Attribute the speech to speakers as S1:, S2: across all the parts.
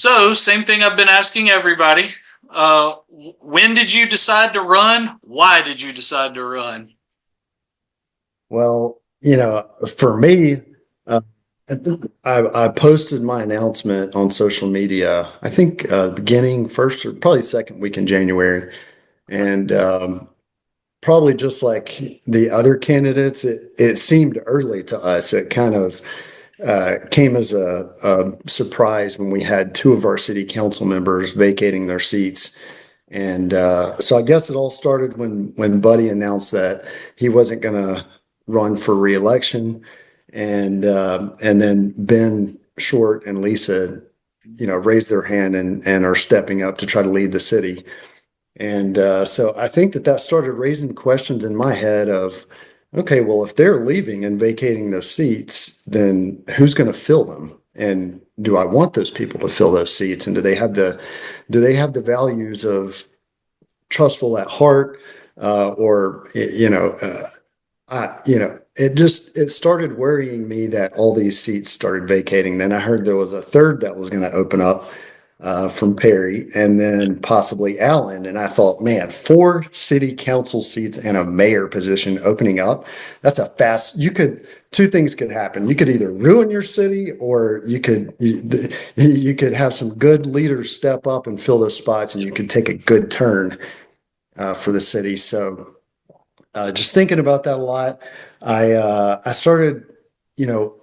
S1: So, same thing I've been asking everybody. When did you decide to run? Why did you decide to run?
S2: Well, for me, uh, I posted my announcement on social media, I think beginning first or probably second week in January. And probably just like the other candidates, it seemed early to us. It kind of came as a surprise when we had two of our city council members vacating their seats. And so I guess it all started when Buddy announced that he wasn't going to run for reelection, and then Ben Short and Lisa, raised their hand and are stepping up to try to lead the city. And so I think that started raising questions in my head of, okay, well, if they're leaving and vacating those seats, then who's going to fill them? And do I want those people to fill those seats? And do they have the values of trustful at heart, or it started worrying me that all these seats started vacating. Then I heard there was a third that was going to open up from Perry, and then possibly Allen. And I thought, man, four city council seats and a mayor position opening up. That's a fast, two things could happen. You could either ruin your city, or you could have some good leaders step up and fill those spots, and you could take a good turn for the city. So just thinking about that a lot, I started, you know,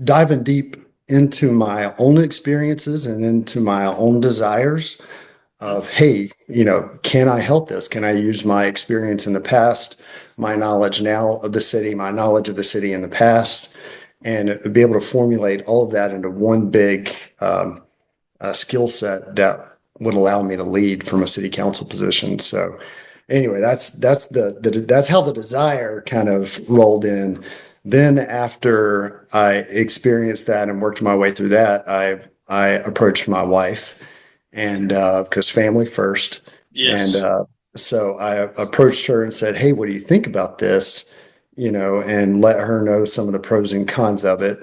S2: diving deep into my own experiences and into my own desires of, hey, can I help this? Can I use my experience in the past, my knowledge now of the city, my knowledge of the city in the past, and be able to formulate all of that into one big skill set that would allow me to lead from a city council position. So anyway, that's how the desire kind of rolled in. Then after I experienced that and worked my way through that, I approached my wife, and because family first. And
S1: Yes.
S2: so I approached her and said, "Hey, what do you think about this?" And let her know some of the pros and cons of it.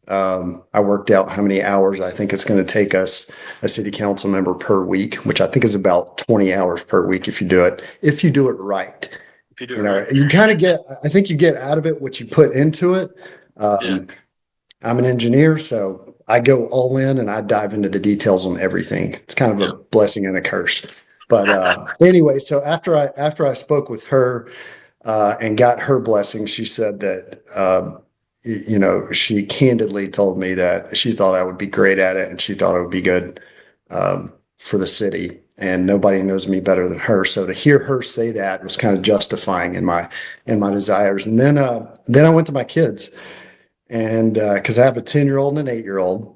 S2: I worked out how many hours I think it's going to take us, a city council member per week, which I think is about 20 hours per week if you do it right.
S1: If you do it
S2: You know,
S1: right.
S2: you kind of get, I think you get out of it what you put into it.
S1: Yeah.
S2: I'm an engineer, so I go all in and I dive into the details on everything. It's kind of a
S1: Yeah.
S2: blessing and a curse. But anyway, so after I spoke with her and got her blessing, she said that she candidly told me that she thought I would be great at it, and she thought it would be good for the city. And nobody knows me better than her. So to hear her say that was kind of justifying in my desires. And then I went to my kids, and because I have a 10-year-old and an 8-year-old,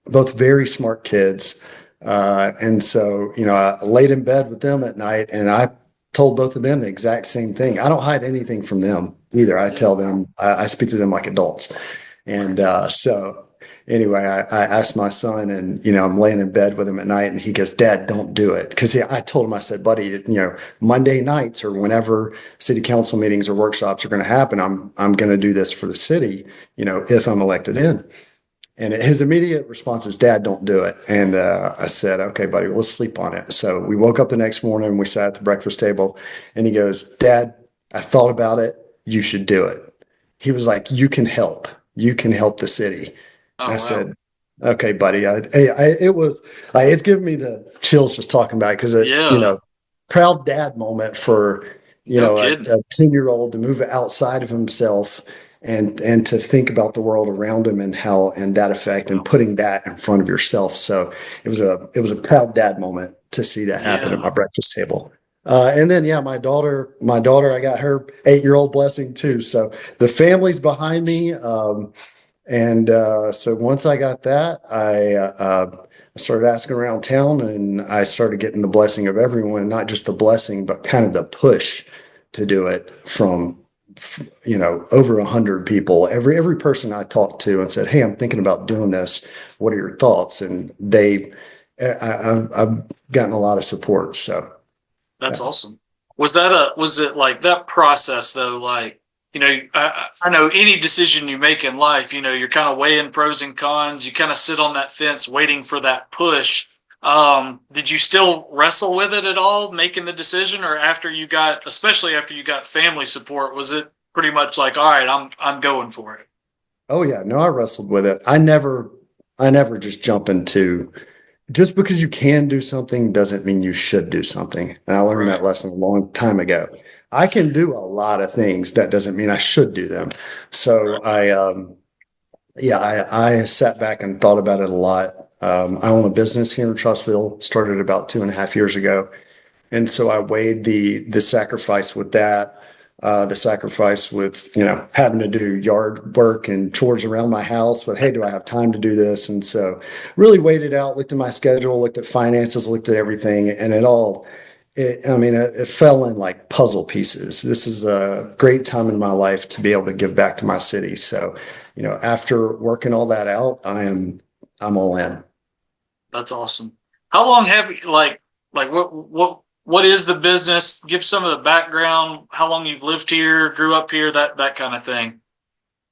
S2: both very smart kids. And so, I laid in bed with them at night, and I told both of them the exact same thing. I don't hide anything from them either. I
S1: Yeah.
S2: tell them, I speak to them like adults. And so anyway, I asked my son, and, I'm laying in bed with him at night, and he goes, "Dad, don't do it." Because I told him, I said, "Buddy, Monday nights or whenever city council meetings or workshops are going to happen, I'm going to do this for the city, if I'm elected in." And his immediate response was, "Dad, don't do it." And I said, "Okay, buddy, let's sleep on it." So we woke up the next morning and we sat at the breakfast table, and he goes, "Dad, I thought about it. You should do it." He was like, "You can help. You can help the city." And
S1: Oh
S2: I
S1: wow.
S2: said, "Okay, buddy." It's giving me the chills just talking about it, because
S1: Yeah.
S2: proud dad moment for
S1: No
S2: a
S1: kidding.
S2: 10-year-old to move outside of himself and to think about the world around him and how and that effect, and putting that in front of yourself. So it was a proud dad moment to see that happen at
S1: Yeah.
S2: my breakfast table. And then, yeah, my daughter, I got her 8-year-old blessing too. So the family's behind me. And so once I got that, I started asking around town, and I started getting the blessing of everyone, not just the blessing, but kind of the push to do it from, over 100 people. Every person I talked to and said, "Hey, I'm thinking about doing this. What are your thoughts?" And I've gotten a lot of support. So
S1: That's
S2: yeah.
S1: awesome. Was it like that process though? Like, I know any decision you make in life, you're kind of weighing pros and cons. You kind of sit on that fence waiting for that push. Did you still wrestle with it at all, making the decision, or especially after you got family support, was it pretty much like, all right, I'm going for it?
S2: Oh yeah, no, I wrestled with it. I never just jump into just because you can do something doesn't mean you should do something. And I learned
S1: Right.
S2: that lesson a long time ago. I can do a lot of things. That doesn't mean I should do them. So yeah, I sat back and thought about it a lot. I own a business here in Trussville, started about 2.5 years ago. And so I weighed the sacrifice with that, the sacrifice with, having to do yard work and chores around my house, but hey, do I have time to do this? And so really weighed it out, looked at my schedule, looked at finances, looked at everything, and it fell in like puzzle pieces. This is a great time in my life to be able to give back to my city. So, after working all that out, I'm all in.
S1: That's awesome. How long have you like what is the business? Give some of the background, how long you've lived here, grew up here, that kind of thing.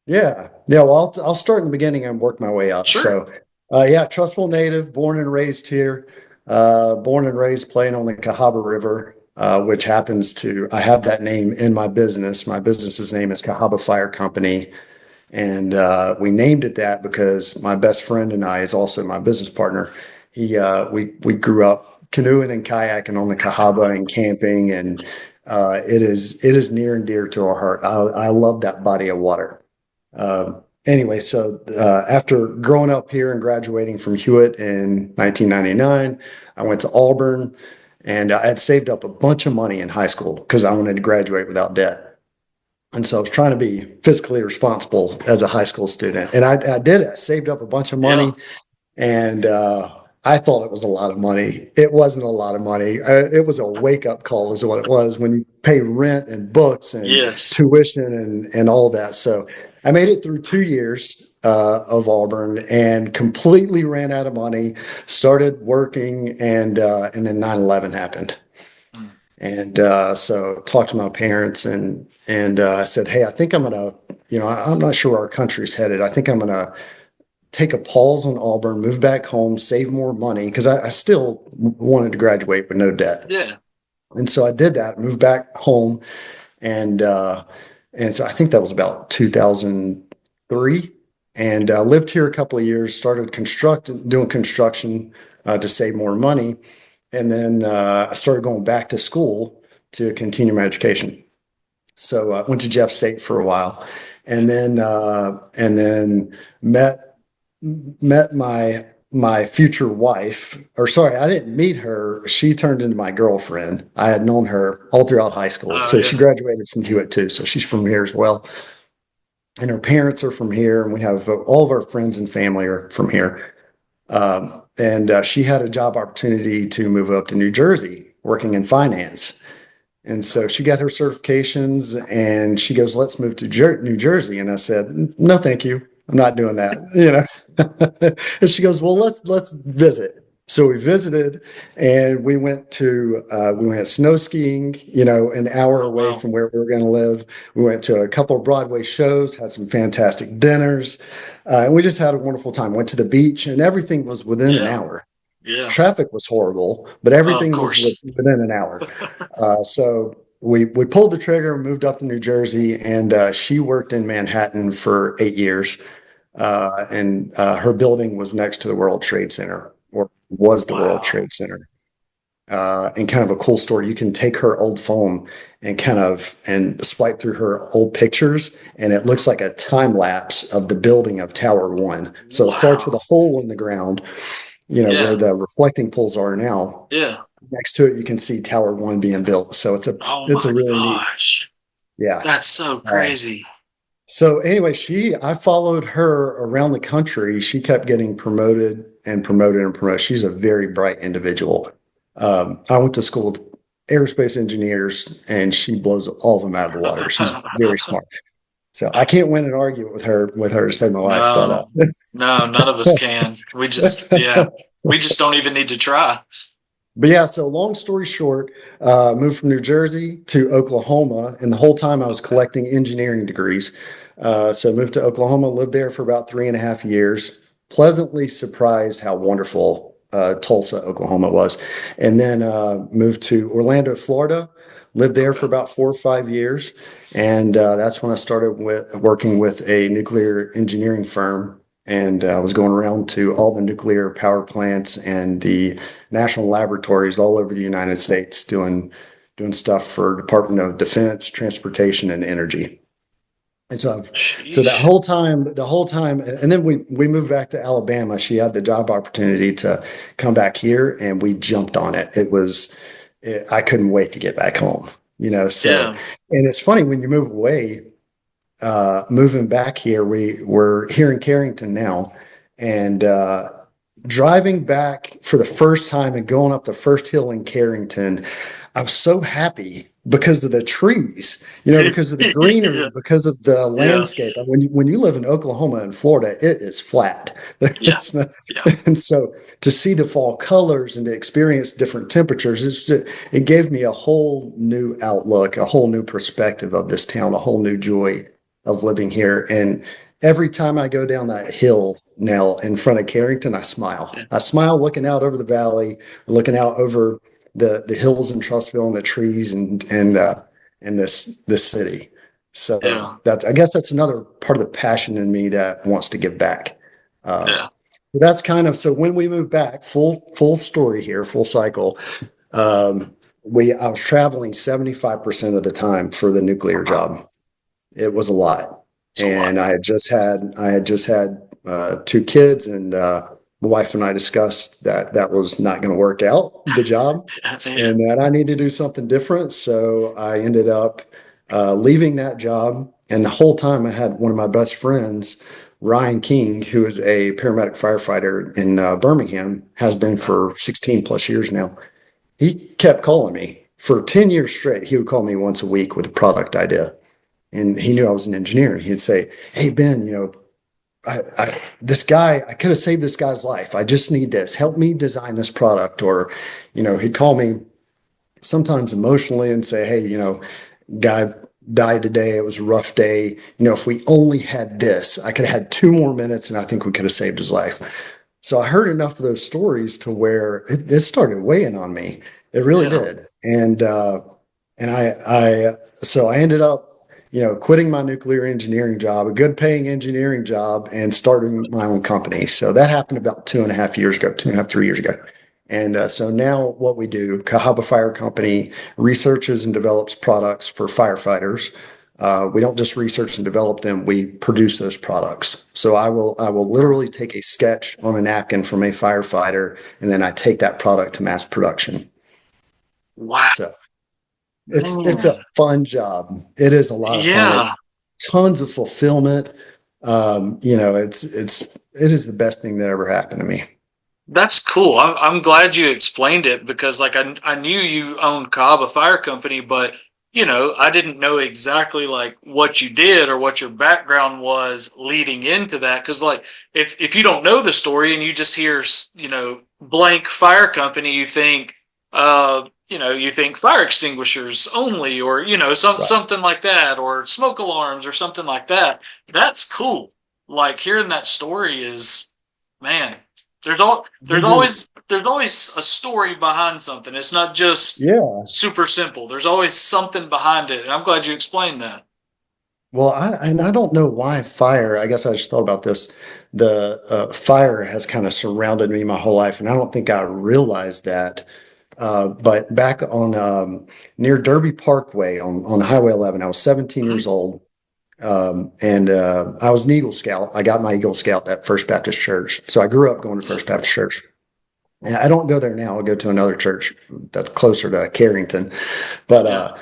S2: Yeah. Yeah. Well, I'll start in the beginning and work my way up.
S1: Sure.
S2: So, yeah, Trustful native, born and raised here, born and raised playing on the Cahaba River, which I have that name in my business. My business's name is Cahaba Fire Company. And we named it that because my best friend and I is also my business partner. We grew up canoeing and kayaking on the Cahaba and camping, and it is near and dear to our heart. I love that body of water. Anyway, so after growing up here and graduating from Hewitt in 1999, I went to Auburn, and I had saved up a bunch of money in high school because I wanted to graduate without debt. And so I was trying to be fiscally responsible as a high school student. And I did it. I saved up a bunch of
S1: Yeah.
S2: money, and I thought it was a lot of money. It wasn't a lot of money. It was a wake up call, is what it was when you pay rent and books and
S1: Yes.
S2: tuition and all that. So I made it through 2 years of Auburn and completely ran out of money, started working, and then 9/11 happened.
S1: Mm.
S2: And so talked to my parents and I said, hey, I think I'm not sure where our country's headed. I think I'm gonna take a pause on Auburn, move back home, save more money because I still wanted to graduate with no debt.
S1: Yeah.
S2: And so I did that, moved back home, and so I think that was about 2003, and lived here a couple of years. Started doing construction to save more money, and then I started going back to school to continue my education. So I went to Jeff State for a while, and then met met my future wife, or sorry, I didn't meet her. She turned into my girlfriend. I had known her all throughout high school.
S1: Oh
S2: So she
S1: yeah.
S2: graduated from Hewitt too. So she's from here as well. And her parents are from here, and we have all of our friends and family are from here. And she had a job opportunity to move up to New Jersey working in finance. And so she got her certifications and she goes, let's move to New Jersey. And I said, no, thank you. I'm not doing that. And she goes, well, let's visit. So we visited and we went snow skiing, an hour
S1: Oh
S2: away
S1: wow.
S2: from where we were going to live. We went to a couple of Broadway shows, had some fantastic dinners, and we just had a wonderful time. Went to the beach and everything was within an
S1: Yeah.
S2: hour.
S1: Yeah.
S2: Traffic was horrible, but
S1: Oh, of
S2: everything was
S1: course.
S2: within an hour. So we pulled the trigger, moved up to New Jersey, and she worked in Manhattan for 8 years. And her building was next to the World Trade Center, or was the World
S1: Wow.
S2: Trade Center. And kind of a cool story. You can take her old phone and swipe through her old pictures, and it looks like a time lapse of the building of Tower One. So it starts with
S1: Wow.
S2: a hole in the ground, where
S1: Yeah.
S2: the reflecting poles are now.
S1: Yeah.
S2: Next to it, you can see Tower One being built. So it's a
S1: Oh
S2: it's a
S1: my
S2: really neat,
S1: gosh.
S2: yeah.
S1: That's so
S2: Uh,
S1: crazy.
S2: so anyway, I followed her around the country. She kept getting promoted and promoted and promoted. She's a very bright individual. I went to school with aerospace engineers, and she blows all of them out of the water. She's very smart. So I can't win an argument with her to save my life, but
S1: No, no, none of us can. We just, yeah, we just don't even need to try.
S2: But yeah, so long story short, moved from New Jersey to Oklahoma, and the whole time I was
S1: Okay.
S2: collecting engineering degrees. So moved to Oklahoma, lived there for about 3.5 years. Pleasantly surprised how wonderful Tulsa, Oklahoma was, and then moved to Orlando, Florida. Lived there for
S1: Okay.
S2: about 4 or 5 years, and that's when I started working with a nuclear engineering firm, and I was going around to all the nuclear power plants and the national laboratories all over the United States doing stuff for Department of Defense, Transportation, and Energy. And so that
S1: Sheesh.
S2: whole time, and then we moved back to Alabama. She had the job opportunity to come back here, and we jumped on it. I couldn't wait to get back home, so,
S1: Yeah.
S2: and it's funny when you move away, moving back here, we're here in Carrington now, and driving back for the first time and going up the first hill in Carrington, I was so happy because of the trees, because of the greenery,
S1: Yeah.
S2: because of the
S1: Yeah.
S2: landscape. And when you live in Oklahoma and Florida, it is flat.
S1: Yeah.
S2: It's not,
S1: Yeah.
S2: and so to see the fall colors and to experience different temperatures, it gave me a whole new outlook, a whole new perspective of this town, a whole new joy of living here. And every time I go down that hill now in front of Carrington, I smile.
S1: Yeah.
S2: I smile looking out over the valley, looking out over the hills in Trussville and the trees and this city. So
S1: Yeah.
S2: I guess that's another part of the passion in me that wants to give back. Uh,
S1: Yeah.
S2: but that's kind of so when we moved back, full story here, full cycle. I was traveling 75% of the time for the nuclear
S1: Wow.
S2: job. It was a lot.
S1: It's a lot.
S2: And I had just had 2 kids, and my wife and I discussed that that was not going to work out, the job,
S1: Yeah.
S2: and that I need to do something different. So I ended up leaving that job. And the whole time I had one of my best friends, Ryan King, who is a paramedic firefighter in Birmingham, has been
S1: Okay.
S2: for 16 plus years now. He kept calling me for 10 years straight. He would call me once a week with a product idea, and he knew I was an engineer. He'd say, "Hey Ben, this guy, I could have saved this guy's life. I just need this. Help me design this product." Or, he'd call me sometimes emotionally and say, "Hey, guy died today. It was a rough day. If we only had this, I could have had 2 more minutes, and I think we could have saved his life." So I heard enough of those stories to where it started weighing on me. It really
S1: Yeah.
S2: did. And so I ended up, quitting my nuclear engineering job, a good paying engineering job, and starting my own company. So that happened about 2.5 years ago, 2.5, 3 years ago. And so now what we do, Cahaba Fire Company researches and develops products for firefighters. We don't just research and develop them; we produce those products. So I will literally take a sketch on a napkin from a firefighter, and then I take that product to mass production.
S1: Wow.
S2: So it's a
S1: Man.
S2: fun job. It is a lot of fun.
S1: Yeah.
S2: It's tons of fulfillment. It is the best thing that ever happened to me.
S1: That's cool. I'm glad you explained it because like I knew you owned Cobb, a fire company, but I didn't know exactly like what you did or what your background was leading into that. Cause like if you don't know the story and you just hear, blank fire company, you think fire extinguishers only, or,
S2: Right.
S1: something like that, or smoke alarms or something like that. That's cool. Like hearing that story is, man, there's always a story behind something. It's not just
S2: Yeah.
S1: super simple. There's always something behind it, and I'm glad you explained that.
S2: Well, I don't know why fire. I guess I just thought about this. The fire has kind of surrounded me my whole life, and I don't think I realized that. But back on near Derby Parkway on Highway 11, I was 17
S1: Hmm.
S2: years old, and I was an Eagle Scout. I got my Eagle Scout at First Baptist Church, so I grew up going to
S1: Yeah,
S2: First Baptist Church. And I don't go there now. I go to another church that's closer to Carrington, but
S1: yeah,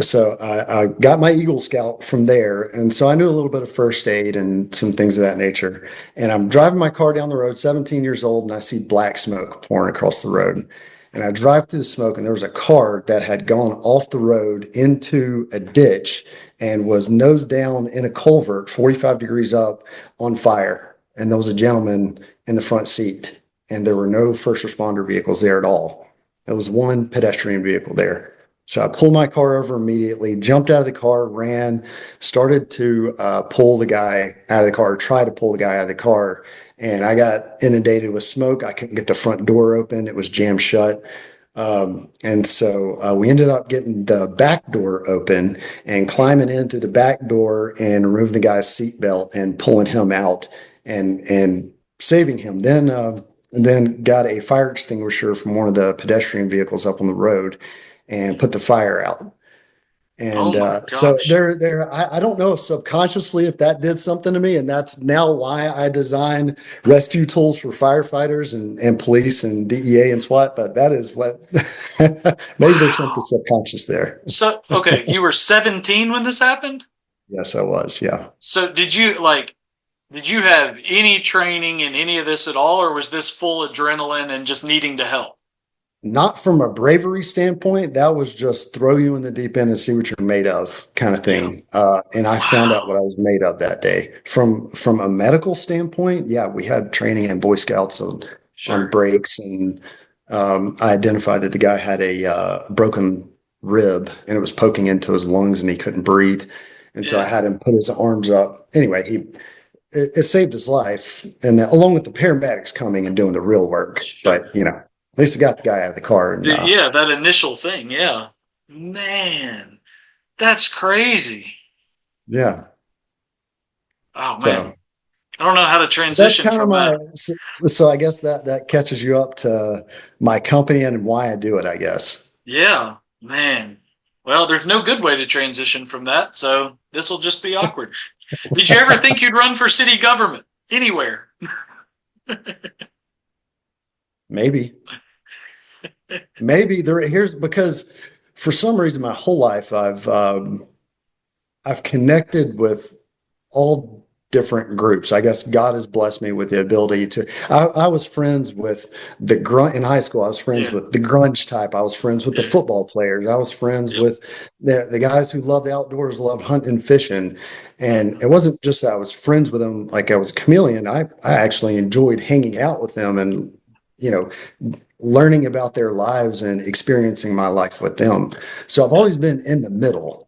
S2: so I got my Eagle Scout from there, and so I knew a little bit of first aid and some things of that nature. And I'm driving my car down the road, 17 years old, and I see black smoke pouring across the road. And I drive through the smoke, and there was a car that had gone off the road into a ditch and was nose down in a culvert, 45 degrees up, on fire. And there was a gentleman in the front seat. and there were no first responder vehicles there at all. There was one pedestrian vehicle there. So I pulled my car over immediately, jumped out of the car, ran, started to pull the guy out of the car, try to pull the guy out of the car, and I got inundated with smoke. I couldn't get the front door open, it was jammed shut. And so we ended up getting the back door open and climbing in through the back door and removing the guy's seatbelt and pulling him out and saving him. Then got a fire extinguisher from one of the pedestrian vehicles up on the road and put the fire out.
S1: Oh
S2: And
S1: my
S2: so
S1: gosh.
S2: I don't know if subconsciously if that did something to me, and that's now why I design rescue tools for firefighters and police and DEA and SWAT. But that is what maybe there's something
S1: Wow.
S2: subconscious there.
S1: So, okay, you were 17 when this happened?
S2: Yes, I was. Yeah.
S1: So did you have any training in any of this at all, or was this full adrenaline and just needing to help?
S2: Not from a bravery standpoint. That was just throw you in the deep end and see what you're made of kind of
S1: Yeah.
S2: thing. And I found out
S1: Wow.
S2: what I was made of that day. From a medical standpoint, yeah, we had training in Boy Scouts on
S1: Sure.
S2: breaks, and I identified that the guy had a broken rib and it was poking into his lungs and he couldn't breathe. And so I
S1: Yeah.
S2: had him put his arms up. Anyway, it saved his life, and that, along with the paramedics coming and doing the real work.
S1: Sure.
S2: But at least I got the guy out of the car, and
S1: Yeah, that initial thing. Yeah. Man, that's crazy.
S2: yeah.
S1: Oh man.
S2: So
S1: I don't know how to
S2: that's
S1: transition
S2: kind of
S1: from
S2: my.
S1: that.
S2: So I guess that catches you up to my company and why I do it, I guess.
S1: Yeah, man. Well, there's no good way to transition from that, so this will just be awkward. Did you ever think you'd run for city government anywhere?
S2: Maybe, maybe there. Here's because for some reason my whole life I've connected with all different groups. I guess God has blessed me with the ability to. I was friends with the grunt in high school. I was friends
S1: Yeah.
S2: with the grunge type. I was friends with the
S1: Yeah.
S2: football players. I was friends
S1: Yep.
S2: with the guys who loved outdoors, loved hunting and fishing. And it wasn't just that I was friends with them like I was a chameleon. I actually enjoyed hanging out with them and, you know, learning about their lives and experiencing my life with them. So I've
S1: Yep.
S2: always been in the middle.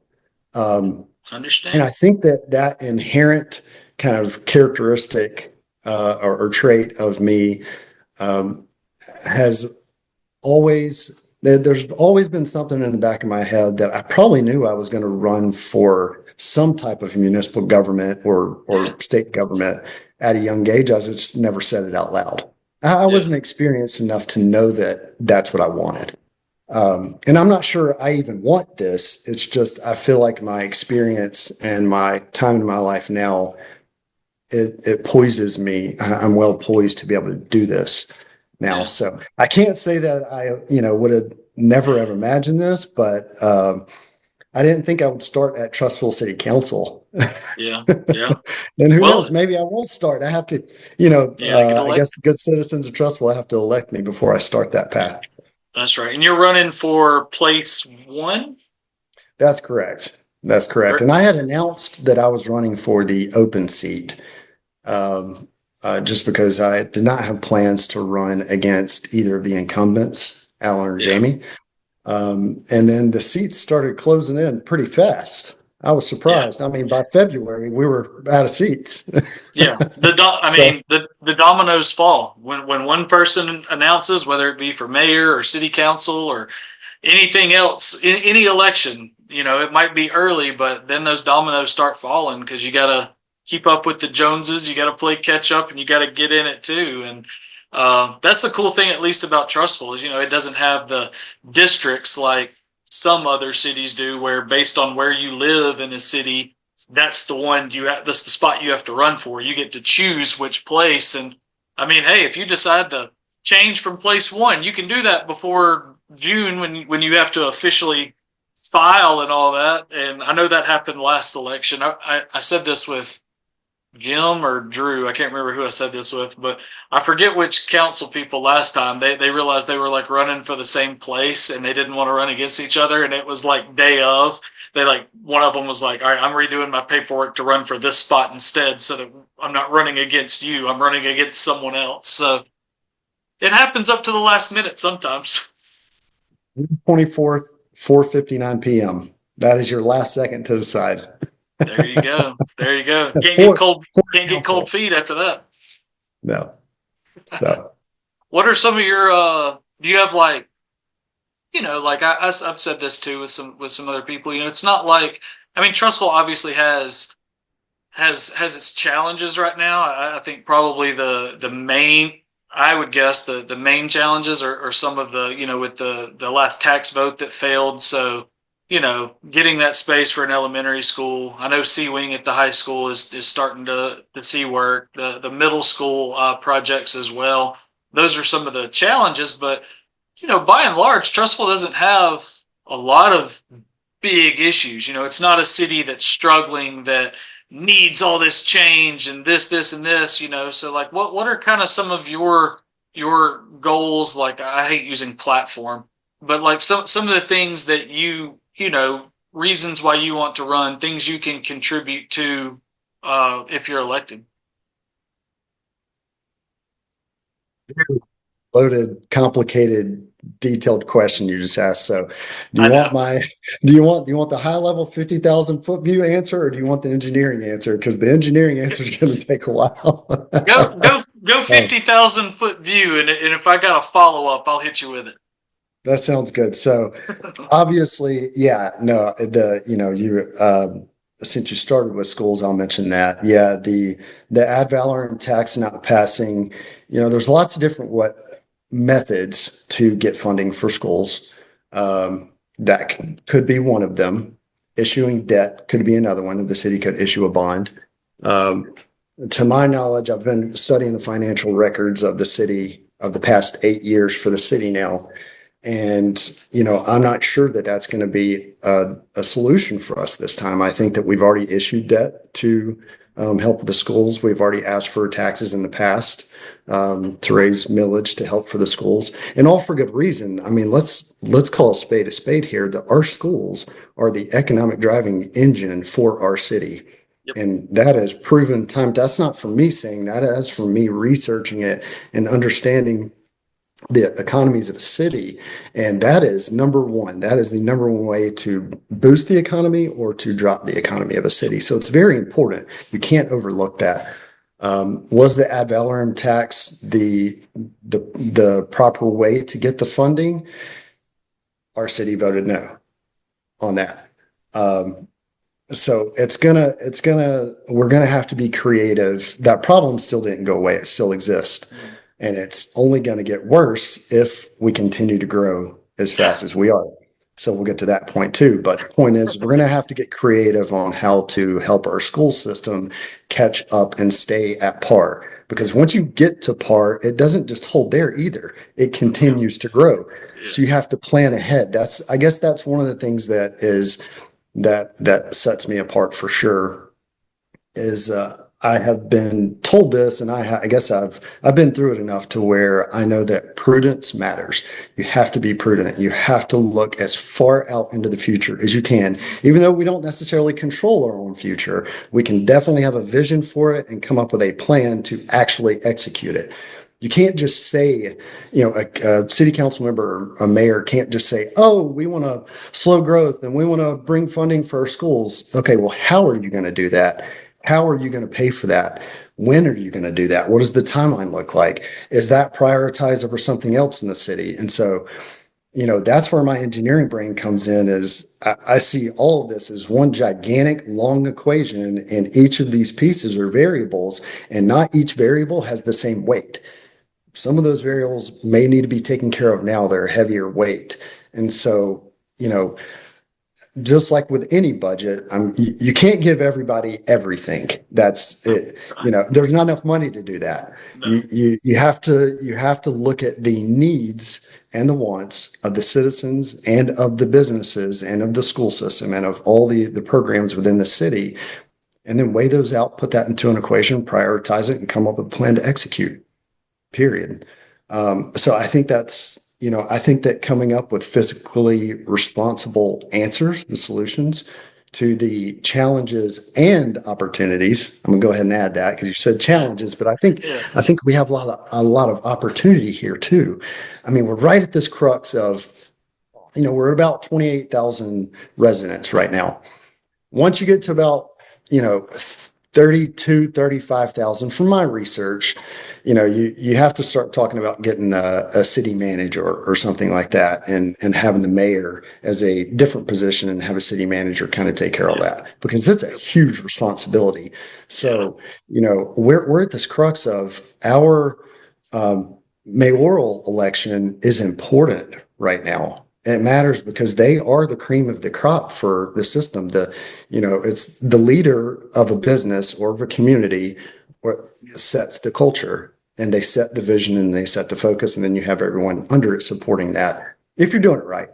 S2: Um, and I
S1: Understand.
S2: think that inherent kind of characteristic or trait of me um, has there's always been something in the back of my head that I probably knew I was going to run for some type of municipal government or state government at a young age. I just never said it out loud. I
S1: Yeah.
S2: wasn't experienced enough to know that that's what I wanted. And I'm not sure I even want this. It's just I feel like my experience and my time in my life now it poises me. I'm well poised to be able to do this now.
S1: Yeah.
S2: So I can't say that I would have never have imagined this, but I didn't think I would start at Trustville City Council.
S1: Yeah. Yeah.
S2: And who knows?
S1: Well,
S2: Maybe I won't start. I have to,
S1: you got to get
S2: I guess
S1: elected.
S2: the good citizens of Trustville have to elect me before I start that path.
S1: That's right. And you're running for place one?
S2: That's correct. That's correct.
S1: Or,
S2: And I had announced that I was running for the open seat just because I did not have plans to run against either of the incumbents, Alan or
S1: yeah.
S2: Jamie. And then the seats started closing in pretty fast. I was
S1: Yeah.
S2: surprised. I mean, by February, we were out of seats.
S1: Yeah. I
S2: So,
S1: mean, the dominoes fall when one person announces, whether it be for mayor or city council or anything else in any election, it might be early, but then those dominoes start falling because you got to keep up with the Joneses, you got to play catch up, and you got to get in it too. And that's the cool thing, at least about Trustful, is it doesn't have the districts like some other cities do, where based on where you live in a city, that's the one that's the spot you have to run for. You get to choose which place, and I mean, hey, if you decide to change from place one, you can do that before June when you have to officially file and all that. And I know that happened last election. I said this with Jim or Drew. I can't remember who I said this with, but I forget which council people last time. They realized they were like running for the same place and they didn't want to run against each other. And it was like day of. One of them was like, all right, I'm redoing my paperwork to run for this spot instead so that I'm not running against you. I'm running against someone else. So It happens up to the last minute sometimes.
S2: 24th, 4:59 p.m. That is your last second to decide.
S1: There you go. There you go. Can't get
S2: For
S1: cold.
S2: for
S1: Can't get cold
S2: council.
S1: feet after that.
S2: No. So
S1: What are some of your? Do you have like, like I've said this too with some other people. It's not like, I mean, Trustful obviously has its challenges right now. I think probably the main, I would guess the main challenges are some of the, with the last tax vote that failed. So, getting that space for an elementary school. I know C Wing at the high school is starting to see work. The middle school projects as well. Those are some of the challenges, but by and large, Trustful doesn't have a lot of big issues. It's not a city that's struggling, that needs all this change and this and this. So like, what are kind of some of your goals? Like, I hate using platform, but like some of the things that reasons why you want to run, things you can contribute to if you're elected.
S2: loaded, complicated, detailed question you just asked. So do
S1: I
S2: you want
S1: know.
S2: my do you want the high level 50,000 foot view answer, or do you want the engineering answer? Because the engineering answer is going to take a while.
S1: Go
S2: Um,
S1: 50,000 foot view, and if I got a follow up, I'll hit you with it.
S2: that sounds good. So obviously, yeah, no, since you started with schools, I'll mention that. Yeah, the ad valorem tax not passing, there's lots of different what methods to get funding for schools. That could be one of them. Issuing debt could be another one. The city could issue a bond. Um, to my knowledge, I've been studying the financial records of the city of the past 8 years for the city now. And, I'm not sure that that's going to be a solution for us this time. I think that we've already issued debt to help with the schools. We've already asked for taxes in the past to raise millage to help for the schools, and all for good reason. I mean, let's call a spade here. That our schools are the economic driving engine for our city.
S1: Yep.
S2: And that is proven time. That's not from me saying that. That's from me researching it and understanding the economies of a city. And that is number one. That is the number one way to boost the economy or to drop the economy of a city. So it's very important. You can't overlook that. Was the ad valorem tax the proper way to get the funding? Our city voted no on that. Um, so we're gonna have to be creative. That problem still didn't go away. It still exists. And it's only gonna get worse if we continue to grow as
S1: Yeah.
S2: fast as we are. So we'll get to that point too. But the point is, we're gonna have to get creative on how to help our school system catch up and stay at par. Because once you get to par, it doesn't just hold there either. It
S1: Yeah.
S2: continues to grow.
S1: Yeah.
S2: So you have to plan ahead. I guess that's one of the things that sets me apart for sure is I have been told this, and I guess I've been through it enough to where I know that prudence matters. You have to be prudent. You have to look as far out into the future as you can. Even though we don't necessarily control our own future, we can definitely have a vision for it and come up with a plan to actually execute it. You can't just say, a city council member or a mayor can't just say, oh, we want to slow growth and we want to bring funding for our schools. Okay, well, how are you going to do that? How are you going to pay for that? When are you going to do that? What does the timeline look like? Is that prioritized over something else in the city? And so, that's where my engineering brain comes in is I see all of this as one gigantic long equation, and each of these pieces are variables, and not each variable has the same weight. Some of those variables may need to be taken care of now. They're heavier weight. And so, just like with any budget, you can't give everybody everything. That's it. There's not enough money to do that.
S1: No.
S2: You have to look at the needs and the wants of the citizens and of the businesses and of the school system and of all the programs within the city, and then weigh those out, put that into an equation, prioritize it, and come up with a plan to execute. Period. So I think that coming up with fiscally responsible answers and solutions to the challenges and opportunities. I'm gonna go ahead and add that because you said
S1: Yeah.
S2: challenges, but
S1: Yeah.
S2: I think we have a lot of opportunity here too. I mean, we're right at this crux of, we're at about 28,000 residents right now. Once you get to about, 32, 35,000, from my research, you have to start talking about getting a city manager or something like that, and having the mayor as a different position and have a city manager kind of take care of
S1: Yeah.
S2: that, because it's a huge responsibility.
S1: Yeah.
S2: So, we're at this crux of our mayoral election is important right now. It matters because they are the cream of the crop for the system. It's the leader of a business or of a community or sets the culture, and they set the vision and they set the focus, and then you have everyone under it supporting that if you're doing it right.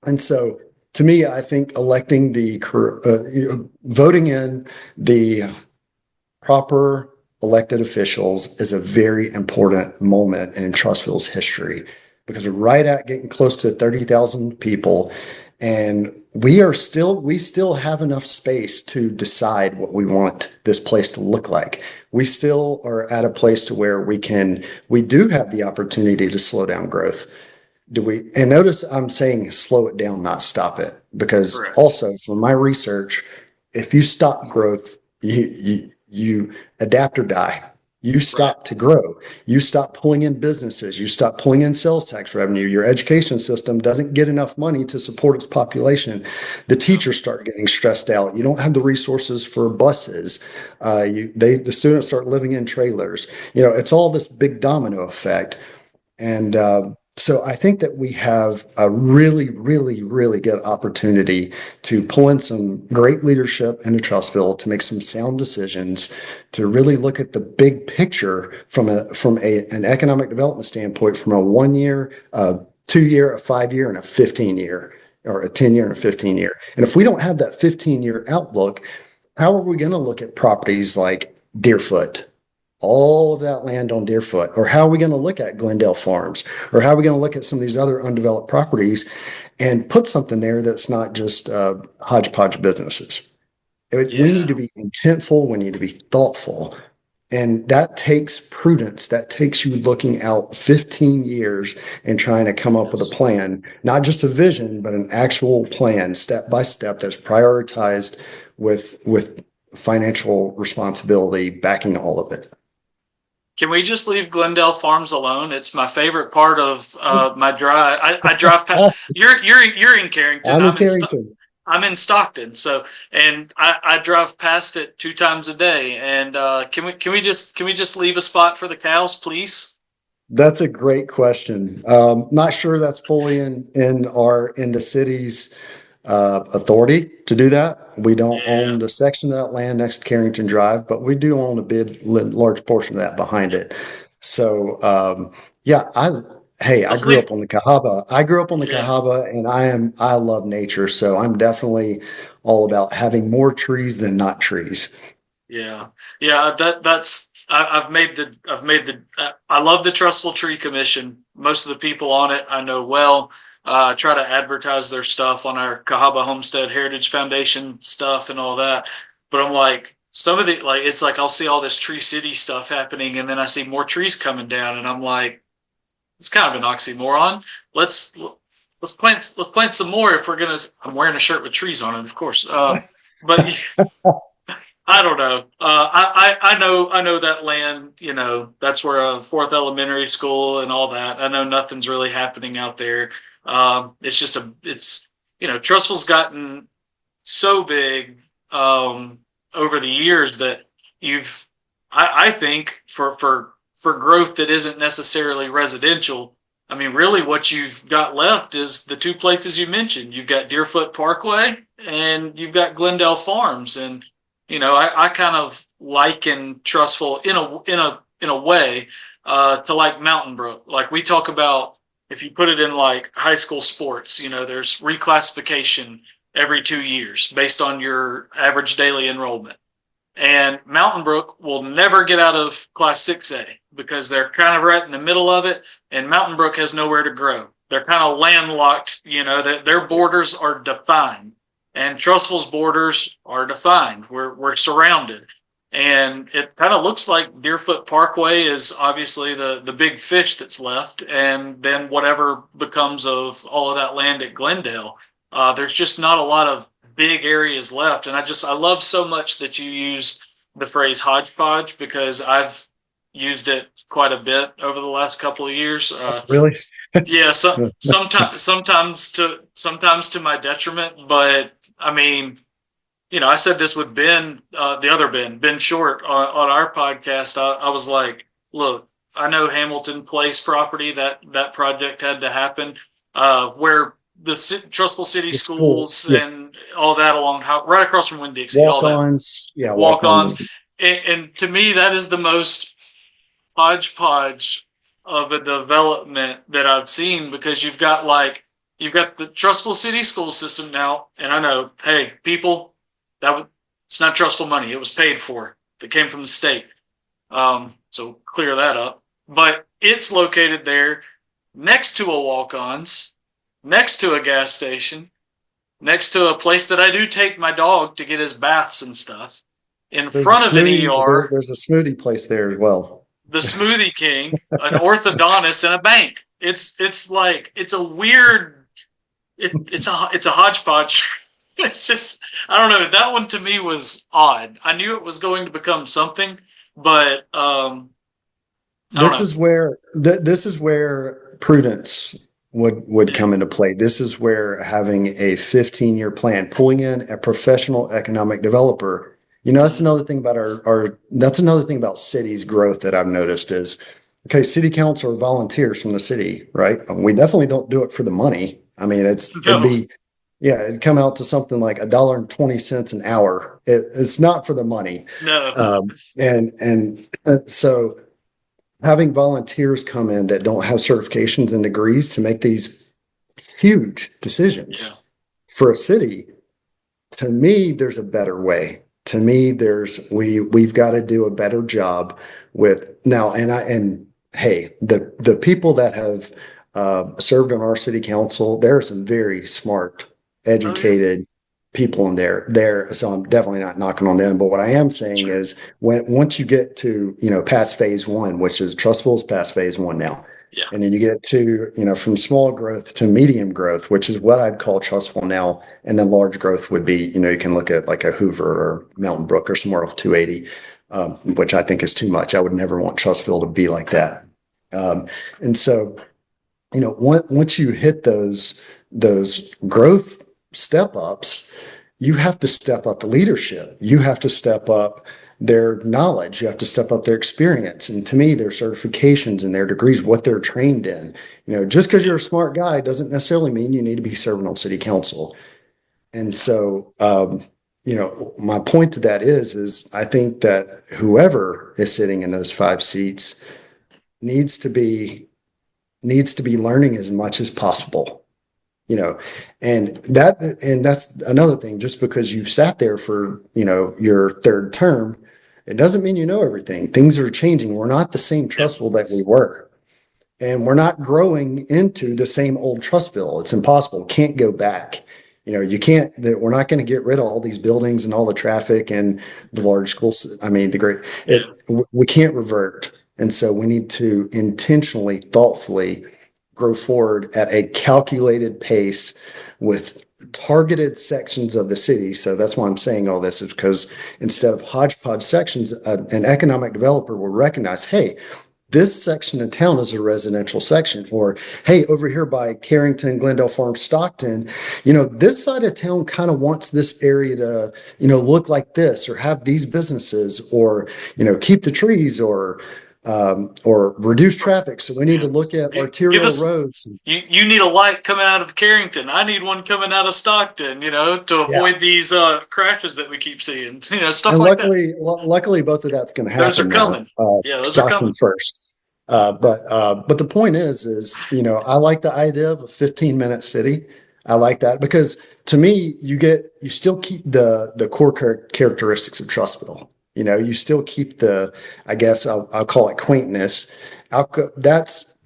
S2: And so, to me, I think electing voting in the proper elected officials is a very important moment in Trustville's history, because we're right at getting close to 30,000 people, and we still have enough space to decide what we want this place to look like. We still are at a place to where we do have the opportunity to slow down growth. And notice I'm saying slow it down, not stop it, because
S1: Correct.
S2: also from my research, if you stop growth, you adapt or die. You
S1: Right.
S2: stop to grow. You stop pulling in businesses. You stop pulling in sales tax revenue. Your education system doesn't get enough money to support its population. The
S1: Yeah.
S2: teachers start getting stressed out. You don't have the resources for buses. The students start living in trailers. It's all this big domino effect. And so I think that we have a really, really, really good opportunity to pull in some great leadership into Trustville, to make some sound decisions, to really look at the big picture from an economic development standpoint, from a 1 year, 2 year, a 5 year, and a 15 year, or a 10 year and a 15 year. And if we don't have that 15 year outlook, how are we going to look at properties like Deerfoot, all of that land on Deerfoot? Or how are we going to look at Glendale Farms? Or how are we going to look at some of these other undeveloped properties and put something there that's not just hodgepodge businesses? We need
S1: Yeah.
S2: to be intentful. We need to be thoughtful. And that takes prudence. That takes you looking out 15 years and trying to come up with a
S1: Yes.
S2: plan, not just a vision, but an actual plan, step by step, that's prioritized with financial responsibility backing all of it.
S1: Can we just leave Glendale Farms alone? It's my favorite part of my drive. I drive past. You're in Carrington.
S2: I'm in Carrington.
S1: I'm in Stockton. So, and I drive past it 2 times a day. And can we just leave a spot for the cows, please?
S2: That's a great question. Not sure that's fully in the city's authority to do that. We don't own
S1: Yeah.
S2: the section of that land next to Carrington Drive, but we do own a large portion of that behind it. So yeah, I
S1: Let's
S2: grew
S1: leave.
S2: up on the Cahaba. I grew up on the
S1: Yeah.
S2: Cahaba, and I love nature, so I'm definitely all about having more trees than not trees.
S1: Yeah, yeah. I love the Trustful Tree Commission. Most of the people on it I know well. I try to advertise their stuff on our Cahaba Homestead Heritage Foundation stuff and all that. But I'm like, some of the like, it's like I'll see all this Tree City stuff happening, and then I see more trees coming down, and I'm like, it's kind of an oxymoron. Let's let's plant some more if we're gonna. I'm wearing a shirt with trees on it, of course. But I don't know. I know that land. That's where Fourth Elementary School and all that. I know nothing's really happening out there. It's just Trustful's gotten so big over the years that I think for growth that isn't necessarily residential. I mean, really, what you've got left is the two places you mentioned. You've got Deerfoot Parkway and you've got Glendale Farms, and I kind of liken Trustful in a way to like Mountain Brook. Like we talk about, if you put it in like high school sports, there's reclassification every 2 years based on your average daily enrollment. And Mountain Brook will never get out of Class 6A because they're kind of right in the middle of it, and Mountain Brook has nowhere to grow. They're kind of landlocked, that their borders are defined. and Trussville's borders are defined. We're surrounded, and it kind of looks like Deerfoot Parkway is obviously the big fish that's left, and then whatever becomes of all of that land at Glendale. There's just not a lot of big areas left, and I love so much that you use the phrase hodgepodge because I've used it quite a bit over the last couple of years.
S2: Really?
S1: Yeah, sometimes to my detriment, but I mean, I said this with Ben, the other Ben Short on our podcast. I was like, look, I know Hamilton Place property that project had to happen, where the Trustful City
S2: The school,
S1: schools
S2: yeah,
S1: and all that along right across from Winn-Dixie, all that
S2: walk-ons, yeah,
S1: walk-ons,
S2: walk-ons.
S1: and to me that is the most hodgepodge of a development that I've seen because you've got the Trustful City school system now, and I know, hey, people, it's not trustful money; it was paid for. That came from the state, so clear that up. But it's located there, next to a walk-ons, next to a gas station, next to a place that I do take my dog to get his baths and stuff, in front of an ER,
S2: There's a smoothie place there as well.
S1: the Smoothie King, an orthodontist, and a bank. It's like it's a weird. It's a hodgepodge. It's just I don't know. That one to me was odd. I knew it was going to become something, but I don't
S2: This
S1: know.
S2: is where this is where prudence would
S1: Yeah.
S2: come into play. This is where having a 15-year plan, pulling in a professional economic developer. That's
S1: Mhm.
S2: another thing about our that's another thing about cities growth that I've noticed is okay, city council are volunteers from the city, right? We definitely don't do it for the money. I mean, it'd
S1: No,
S2: be yeah, it'd come out to something like $1.20 an hour. It's not for the money.
S1: no.
S2: And so having volunteers come in that don't have certifications and degrees to make these huge
S1: Yeah.
S2: decisions for a city, to me, there's a better way. To me, we've got to do a better job with now. And hey, the people that have served on our city council, there are some very smart,
S1: Oh yeah.
S2: educated people in there. So I'm definitely not knocking on them. But what I am saying
S1: Sure.
S2: is once you get to, past phase one, which is Trustful's past phase one now,
S1: Yeah.
S2: and then you get to, from small growth to medium growth, which is what I'd call Trustful now. And then large growth would be, you can look at like a Hoover or Mountain Brook or somewhere off 280, which I think is too much. I would never want Trustville to be like that. And so, once you hit those growth step ups, you have to step up the leadership. You have to step up their knowledge. You have to step up their experience. And to me, their certifications and their degrees, what they're trained in. Just because
S1: Yeah.
S2: you're a smart guy doesn't necessarily mean you need to be serving on city council. And
S1: Yeah.
S2: so, my point to that is I think that whoever is sitting in those 5 seats needs to be learning as much as possible, you know, and that's another thing. Just because you've sat there for, your third term, it doesn't mean you know everything. Things are changing. We're not the same
S1: Yeah.
S2: Trustville that we were. And we're not growing into the same old Trustville. It's impossible. Can't go back. You can't, that we're not going to get rid of all these buildings and all the traffic and the large schools. I mean,
S1: Yeah.
S2: we can't revert. And so we need to intentionally, thoughtfully grow forward at a calculated pace with targeted sections of the city. So that's why I'm saying all this is because instead of hodgepodge sections, an economic developer will recognize, hey, this section of town is a residential section, or hey, over here by Carrington, Glendale Farm, Stockton, this side of town kind of wants this area to, look like this, or have these businesses, or keep the trees, or reduce traffic. So we need to
S1: Yeah.
S2: look at
S1: Give
S2: arterial
S1: us
S2: roads.
S1: you need a light coming out of Carrington. I need one coming out of Stockton, to
S2: Yeah.
S1: avoid these crashes that we keep seeing. Stuff
S2: And
S1: like that.
S2: luckily, both of that's going to
S1: Those are
S2: happen now.
S1: coming. Yeah, those are
S2: Stockton
S1: coming.
S2: first. But the point is, I like the idea of a 15-minute city. I like that because to me, you still keep the core characteristics of Trustville. You still keep I guess I'll call it quaintness. That's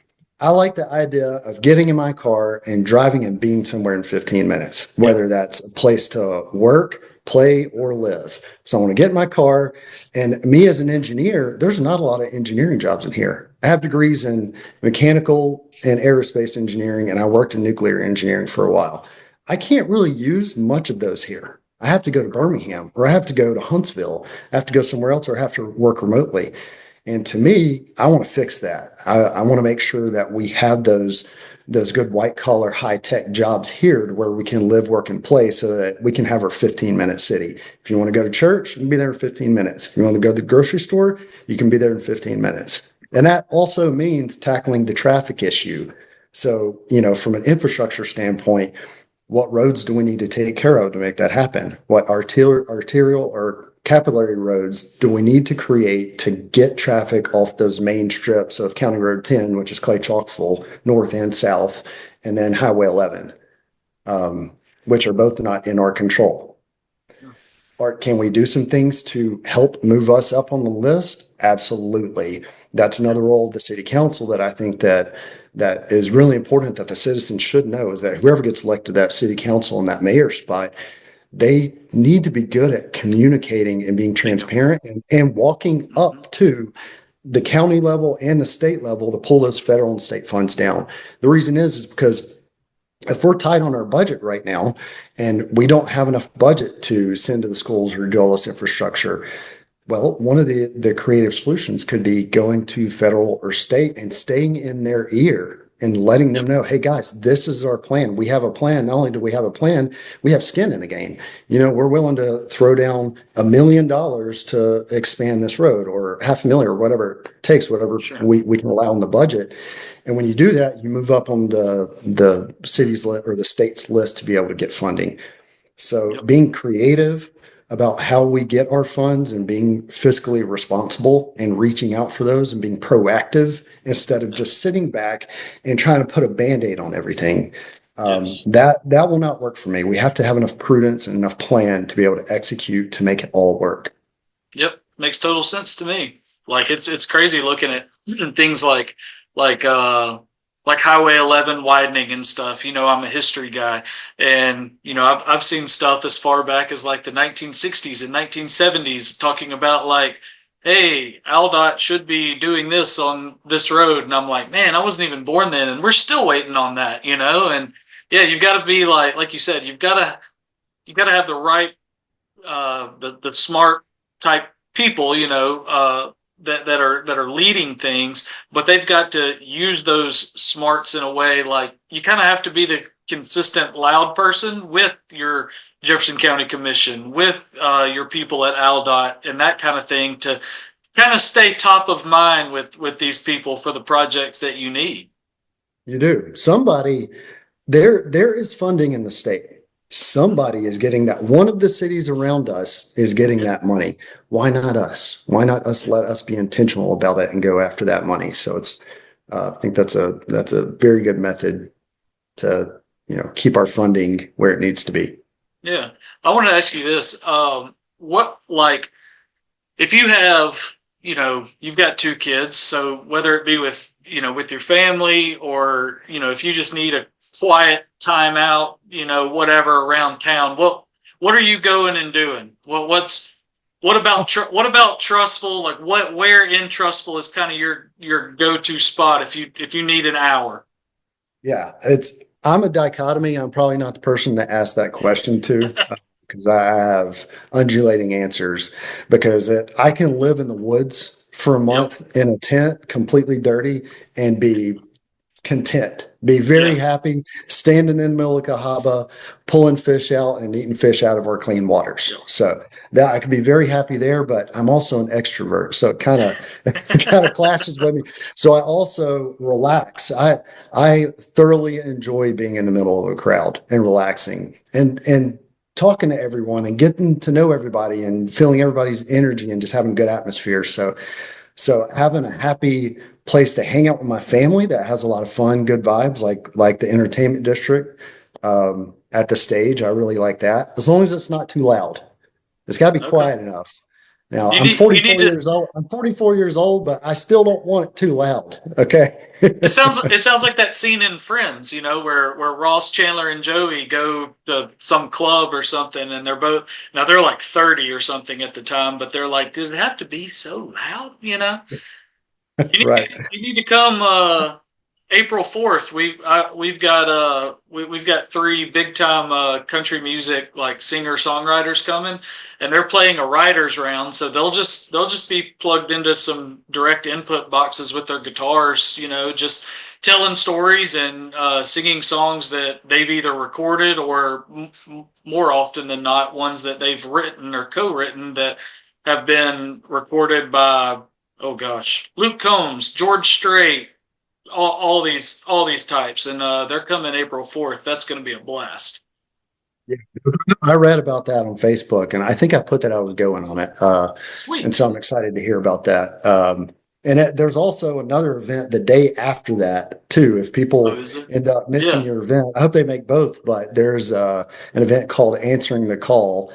S2: I like the idea of getting in my car and driving and being somewhere in 15 minutes, whether that's a place to work, play, or live. So I want to get in my car. And me as an engineer, there's not a lot of engineering jobs in here. I have degrees in mechanical and aerospace engineering, and I worked in nuclear engineering for a while. I can't really use much of those here. I have to go to Birmingham, or I have to go to Huntsville. I have to go somewhere else, or I have to work remotely. And to me, I want to fix that. I want to make sure that we have those good white collar high tech jobs here to where we can live, work, and play so that we can have our 15-minute city. If you want to go to church, you can be there in 15 minutes. If you want to go to the grocery store, you can be there in 15 minutes. And that also means tackling the traffic issue. So, from an infrastructure standpoint, what roads do we need to take care of to make that happen? What arterial or capillary roads do we need to create to get traffic off those main strips of County Road 10, which is clay chock full, north and south, and then Highway 11, which are both not in our control? Or can we do some things to help move us up on the list? Absolutely. That's another role of the city council that I think that is really important that the citizens should know, is that whoever gets elected to that city council and that mayor spot, they need to be good at communicating and being transparent and walking up to the county level and the state level to pull those federal and state funds down. The reason is because if we're tight on our budget right now and we don't have enough budget to send to the schools or do all this infrastructure, well, one of the creative solutions could be going to federal or state and staying in their ear and letting them know, hey guys, this is our plan. We have a plan. Not only do we have a plan, we have skin in the game. We're willing to throw down $1 million to expand this road, or $500,000 or whatever it takes, whatever
S1: Sure.
S2: we can allow in the budget. And when you do that, you move up on the city's list or the state's list to be able to get funding. So
S1: Yep.
S2: being creative about how we get our funds and being fiscally responsible and reaching out for those and being proactive instead of just sitting back and trying to put a band-aid on everything.
S1: Yes.
S2: That will not work for me. We have to have enough prudence and enough plan to be able to execute to make it all work.
S1: Yep. Makes total sense to me. Like it's crazy looking at things like like Highway 11 widening and stuff. I'm a history guy, and I've seen stuff as far back as like the 1960s and 1970s talking about like, hey, Aldot should be doing this on this road, and I'm like, man, I wasn't even born then, and we're still waiting on that. And yeah, you've got to be like you said, you've got to have the right the smart type people, that are leading things, but they've got to use those smarts in a way like you kind of have to be the consistent loud person with your Jefferson County Commission, with your people at AlDOT and that kind of thing to kind of stay top of mind with these people for the projects that you need.
S2: You do. There is funding in the state. Somebody is getting that. One of the cities around us is getting that money. Why not us? Why not us? Let us be intentional about it and go after that money. So I think that's a very good method to, keep our funding where it needs to be.
S1: Yeah. I want to ask you this. What, like, if you have, you've got two kids, so whether it be with your family or, if you just need a quiet time out, whatever around town, what are you going and doing? What about Trustful? Like where in Trustful is kind of your go-to spot if you need an hour?
S2: Yeah, I'm a dichotomy. I'm probably not the person to ask that question to, because I have undulating answers. Because I can live in the woods for a
S1: Yep.
S2: month in a tent, completely dirty, and be content, be very
S1: Yeah.
S2: happy, standing in the middle of Cahaba, pulling fish out and eating fish out of our clean waters.
S1: Yep.
S2: So that I can be very happy there, but I'm also an extrovert. So it kind of kind of clashes with me. So I also relax. I thoroughly enjoy being in the middle of a crowd and relaxing and talking to everyone and getting to know everybody and feeling everybody's energy and just having a good atmosphere. So having a happy place to hang out with my family that has a lot of fun, good vibes, like the entertainment district at the stage. I really like that. As long as it's not too loud. It's got to be
S1: Okay.
S2: quiet enough. Now,
S1: You
S2: I'm
S1: need you need
S2: 44
S1: to.
S2: years old. I'm 44 years old, but I still don't want it too loud. Okay.
S1: It sounds like that scene in Friends, where Ross, Chandler, and Joey go to some club or something, and they're like 30 or something at the time, but they're like, did it have to be so loud?
S2: Right.
S1: You need to come April 4th. We've got three big time country music like singer songwriters coming, and they're playing a writers round. So they'll just be plugged into some direct input boxes with their guitars. Just telling stories and singing songs that they've either recorded or more often than not ones that they've written or co-written that have been recorded by, oh gosh, Luke Combs, George Strait, all these types, and they're coming April 4th. That's going to be a blast.
S2: Yeah. I read about that on Facebook, and I think I put that I was going on it. And
S1: Sweet.
S2: so I'm excited to hear about that. There's also another event the day after that, too. If
S1: Oh,
S2: people
S1: is it?
S2: end up missing
S1: Yeah.
S2: your event, I hope they make both, but there's an event called Answering the Call.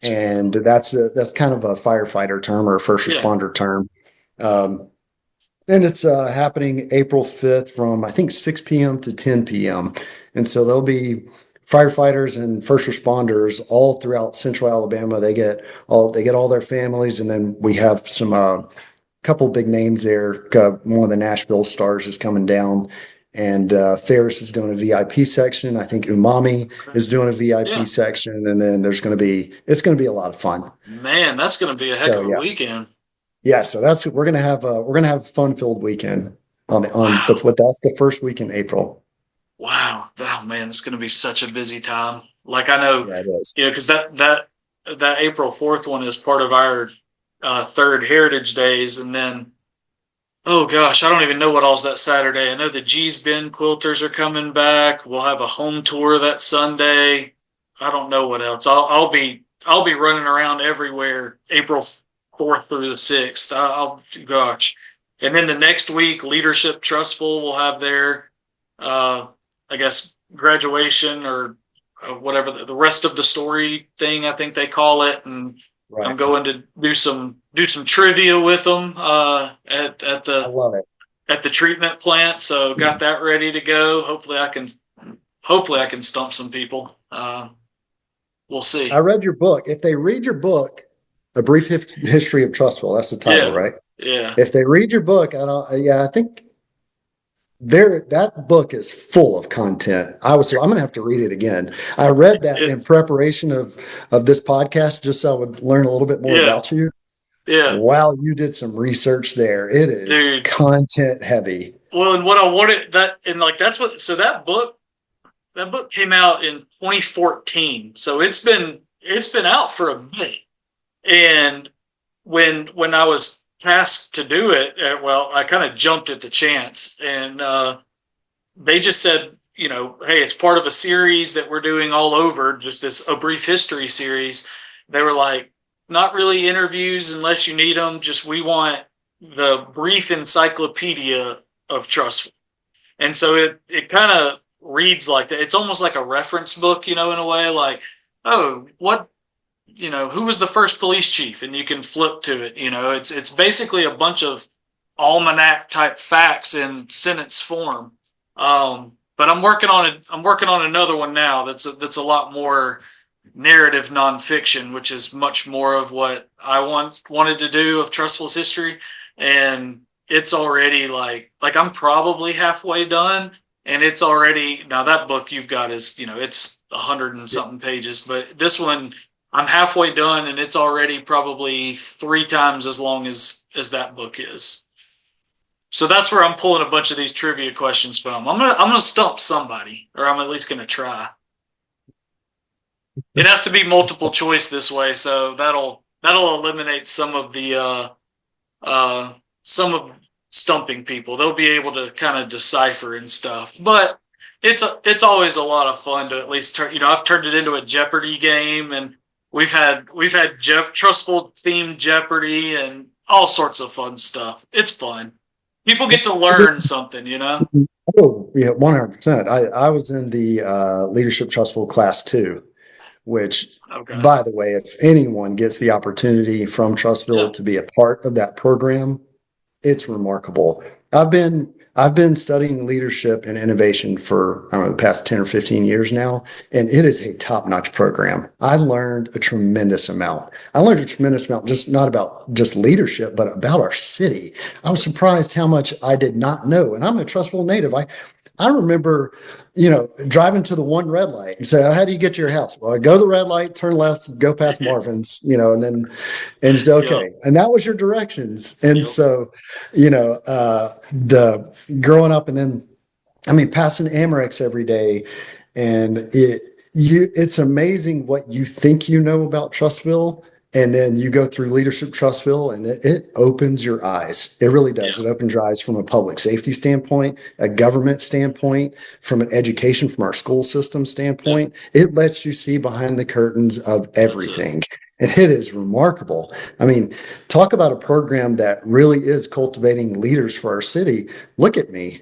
S2: And that's kind of a firefighter term or a first
S1: Yeah.
S2: responder term. Um, and it's happening April 5th from I think 6 p.m. to 10 p.m. And so there'll be firefighters and first responders all throughout central Alabama. They get all their families, and then we have some couple big names there. One of the Nashville stars is coming down, and Ferris is doing a VIP section. I think Umami
S1: Okay.
S2: is doing a VIP
S1: Yeah.
S2: section, and then it's going to be a lot of fun.
S1: Man, that's going to be a heck
S2: So
S1: of a
S2: yeah,
S1: weekend.
S2: yeah. So we're gonna have a fun filled weekend on the
S1: Wow.
S2: what that's the first week in April.
S1: Wow. Oh man, it's going to be such a busy time. Like I know,
S2: Yeah, it is.
S1: because that April 4th one is part of our third Heritage Days, and then oh gosh, I don't even know what all's that Saturday. I know the G's Ben Quilters are coming back. We'll have a home tour that Sunday. I don't know what else. I'll be running around everywhere April 4th through the 6th. Gosh. And then the next week, Leadership Trustful will have their uh I guess graduation or whatever the rest of the story thing I think they call it, and I'm
S2: Right.
S1: going to do some trivia with them at
S2: I
S1: the
S2: love it.
S1: at the treatment plant. So got that ready to go. Hopefully I can stump some people. We'll
S2: I
S1: see.
S2: read your book. If they read your book, A Brief History of Trustful, that's the title,
S1: Yeah,
S2: right?
S1: yeah,
S2: If they read your book, I think that book is full of content. I'm gonna have to read it again. I read that
S1: it,
S2: in preparation of this podcast just so I would learn a little bit more
S1: yeah,
S2: about you.
S1: yeah,
S2: Wow, you did some research there. It is
S1: dude.
S2: content heavy.
S1: Well, and what I wanted that and like that's what so that book came out in 2014. So it's been out for a bit. And when I was tasked to do it, well, I kind of jumped at the chance, and they just said, hey, it's part of a series that we're doing all over, just this a brief history series. They were like, not really interviews unless you need them. Just we want the brief encyclopedia of trust, and so it kind of reads like that. It's almost like a reference book, in a way, like, oh, who was the first police chief, and you can flip to it. It's basically a bunch of almanac type facts in sentence form. But I'm working on it. I'm working on another one now. That's a lot more narrative nonfiction, which is much more of what I wanted to do of Trustful's history, and it's already like I'm probably halfway done, and it's already now that book you've got is it's 100 and something pages, but this one I'm halfway done, and it's already probably three times as long as that book is. So that's where I'm pulling a bunch of these trivia questions from. I'm gonna stump somebody, or I'm at least gonna try. It has to be multiple choice this way, so that'll eliminate uh some of stumping people. They'll be able to kind of decipher and stuff. But it's always a lot of fun to at least turn. I've turned it into a Jeopardy game, and we've had trustful themed Jeopardy and all sorts of fun stuff. It's fun. People get to learn something.
S2: Oh, yeah, 100%. I was in the Leadership Trustful class too, which,
S1: Okay.
S2: by the way, if anyone gets the opportunity from
S1: Yeah.
S2: Trustville to be a part of that program, it's remarkable. I've been studying leadership and innovation for, I don't know, the past 10 or 15 years now, and it is a top-notch program. I learned a tremendous amount. I learned a tremendous amount, just not about just leadership, but about our city. I was surprised how much I did not know. And I'm a Trustville native. I remember, driving to the one red light and say, "Oh, how do you get to your house?" Well, I go to the red light, turn left, go past Marvin's, and it's
S1: Yep.
S2: okay. And that was your directions. And
S1: Yep.
S2: so, the growing up and then, I mean, passing Amerex every day, and it's amazing what you think you know about Trustville, and then you go through Leadership Trustville, and it opens your eyes. It really does.
S1: Yeah.
S2: It opens your eyes from a public safety standpoint, a government standpoint, from an education, from our school system
S1: Yep.
S2: standpoint. It lets you see behind the curtains of
S1: That's it.
S2: everything. And it is remarkable. I mean, talk about a program that really is cultivating leaders for our city. Look at me.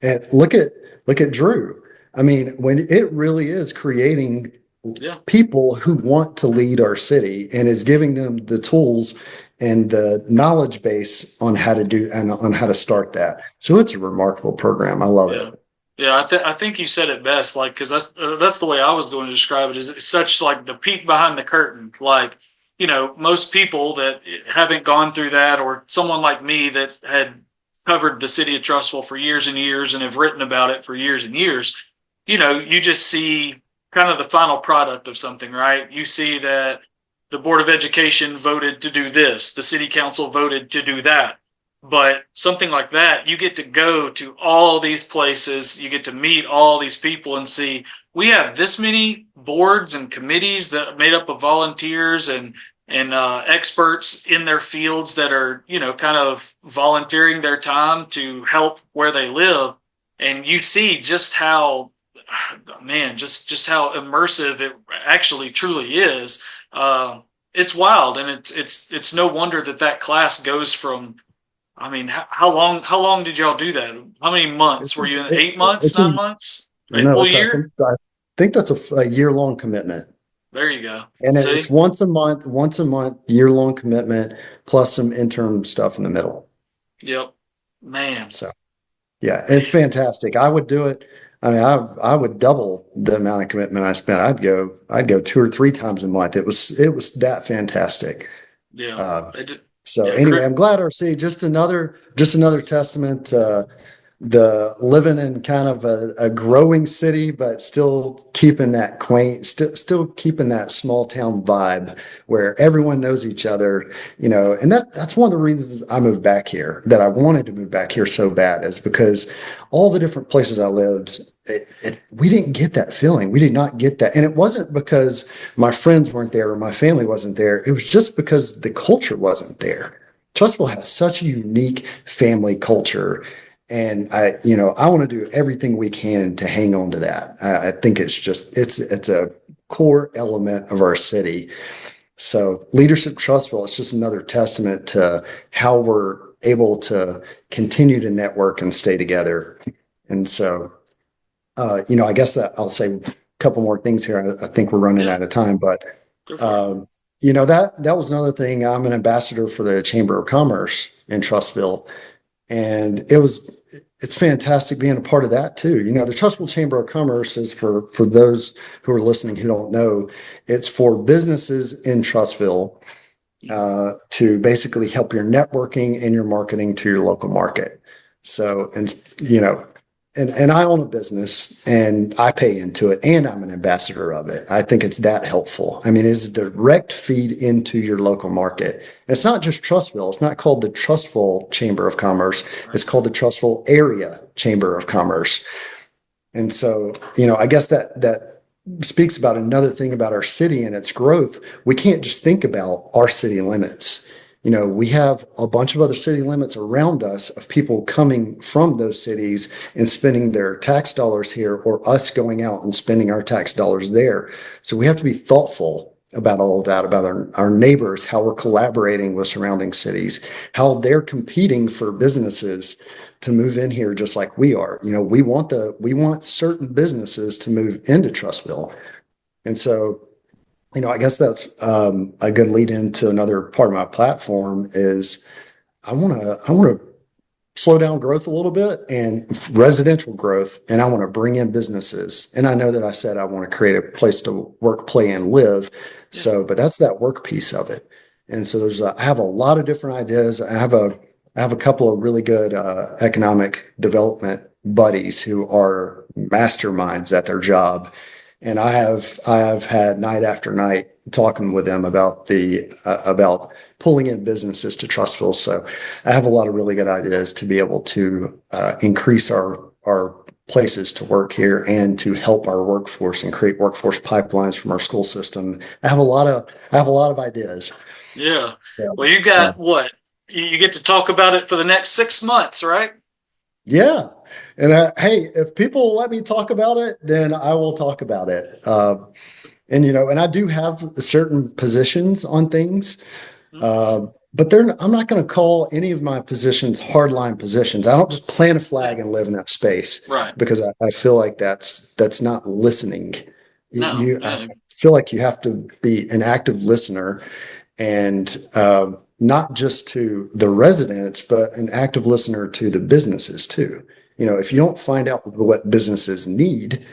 S2: And look at Drew. I mean, when it really is creating
S1: Yeah.
S2: people who want to lead our city and is giving them the tools and the knowledge base on how to do and on how to start that. So it's a remarkable program. I love
S1: Yeah.
S2: it.
S1: Yeah, I think you said it best. Like, because that's the way I was going to describe it. Is it's such like the peek behind the curtain. Like, most people that haven't gone through that, or someone like me that had covered the city of Trustville for years and years and have written about it for years and years. You just see kind of the final product of something, right? You see that the Board of Education voted to do this, the City Council voted to do that. But something like that, you get to go to all these places, you get to meet all these people and see we have this many boards and committees that are made up of volunteers and experts in their fields that are kind of volunteering their time to help where they live, and you see just how man just how immersive it actually truly is. It's wild, and it's no wonder that class goes from, I mean, how long did y'all do that? How many months were you in? 8 months,
S2: It's a
S1: 9 months, a
S2: no,
S1: full
S2: it's
S1: year?
S2: I think that's a year long commitment.
S1: There you go.
S2: And it's
S1: See?
S2: once a month, year long commitment, plus some interim stuff in the middle.
S1: Yep. Man.
S2: So yeah, it's fantastic. I would do it. I mean, I would double the amount of commitment I spent. I'd go 2 or 3 times a month. It was that fantastic.
S1: Yeah.
S2: Uh,
S1: They did.
S2: so
S1: Yeah.
S2: anyway, I'm glad RC, just another testament to the living in kind of a growing city, but still keeping that quaint, still keeping that small town vibe where everyone knows each other, and that's one of the reasons I moved back here, that I wanted to move back here so bad, is because all the different places I lived, we didn't get that feeling. We did not get that. And it wasn't because my friends weren't there or my family wasn't there. It was just because the culture wasn't there. Trustville has such a unique family culture, and I want to do everything we can to hang on to that. I think it's a core element of our city. So Leadership Trustville is just another testament to how we're able to continue to network and stay together. And so, I guess that I'll say a couple more things here. I think we're running
S1: Yeah.
S2: out of time, but
S1: Go for it.
S2: um, that was another thing. I'm an ambassador for the Chamber of Commerce in Trustville, and it's fantastic being a part of that too. The Trustful Chamber of Commerce is for those who are listening who don't know, it's for businesses in Trustville to basically help your networking and your marketing to your local market. So, and I own a business and I pay into it and I'm an ambassador of it. I think it's that helpful. I mean, it's a direct feed into your local market. It's not just Trustville. It's not called the Trustful Chamber of Commerce. It's called the Trustful Area Chamber of Commerce. And so, I guess that speaks about another thing about our city and its growth. We can't just think about our city limits. We have a bunch of other city limits around us of people coming from those cities and spending their tax dollars here, or us going out and spending our tax dollars there. So we have to be thoughtful about all of that, about our neighbors, how we're collaborating with surrounding cities, how they're competing for businesses to move in here just like we are. We want certain businesses to move into Trustville. And so I guess that's a good lead into another part of my platform is I want to slow down growth a little bit and residential growth, and I want to bring in businesses. And I know that I said I want to create a place to work, play, and live.
S1: Yeah.
S2: So, but that's that work piece of it. And so I have a lot of different ideas. I have a couple of really good economic development buddies who are masterminds at their job, and I have had night after night talking with them about the about pulling in businesses to Trustville. So I have a lot of really good ideas to be able to increase our places to work here and to help our workforce and create workforce pipelines from our school system. I have a lot of ideas.
S1: Yeah.
S2: Yeah.
S1: Well, you
S2: Yeah.
S1: got what? You get to talk about it for the next 6 months, right?
S2: Yeah. And hey, if people will let me talk about it, then I will talk about it. And I do have certain positions on things.
S1: Mhm.
S2: Uh, but I'm not going to call any of my positions hardline positions. I don't just plant a
S1: Yeah.
S2: flag and live in that space
S1: Right.
S2: because I feel like that's not listening.
S1: No.
S2: I
S1: Yeah.
S2: feel like you have to be an active listener, and not just to the residents, but an active listener to the businesses too. If you don't find out what businesses need,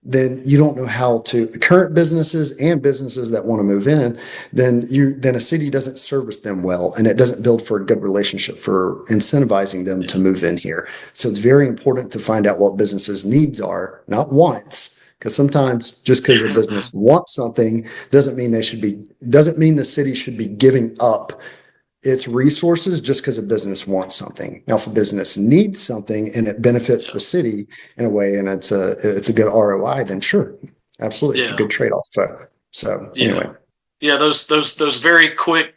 S2: then you don't know how to current businesses and businesses that want to move in, then a city doesn't service them well, and it doesn't build for a good relationship for incentivizing them to
S1: Yeah.
S2: move in here. So it's very important to find out what businesses needs are, not wants. Because sometimes just because a business wants something doesn't mean the city should be giving up its resources just because a business wants something. Now, if a business needs something and it benefits
S1: Yeah.
S2: the city in a way, and it's a good ROI, then sure, absolutely, it's a
S1: Yeah.
S2: good trade off. So
S1: Yeah.
S2: anyway,
S1: Yeah. Those very quick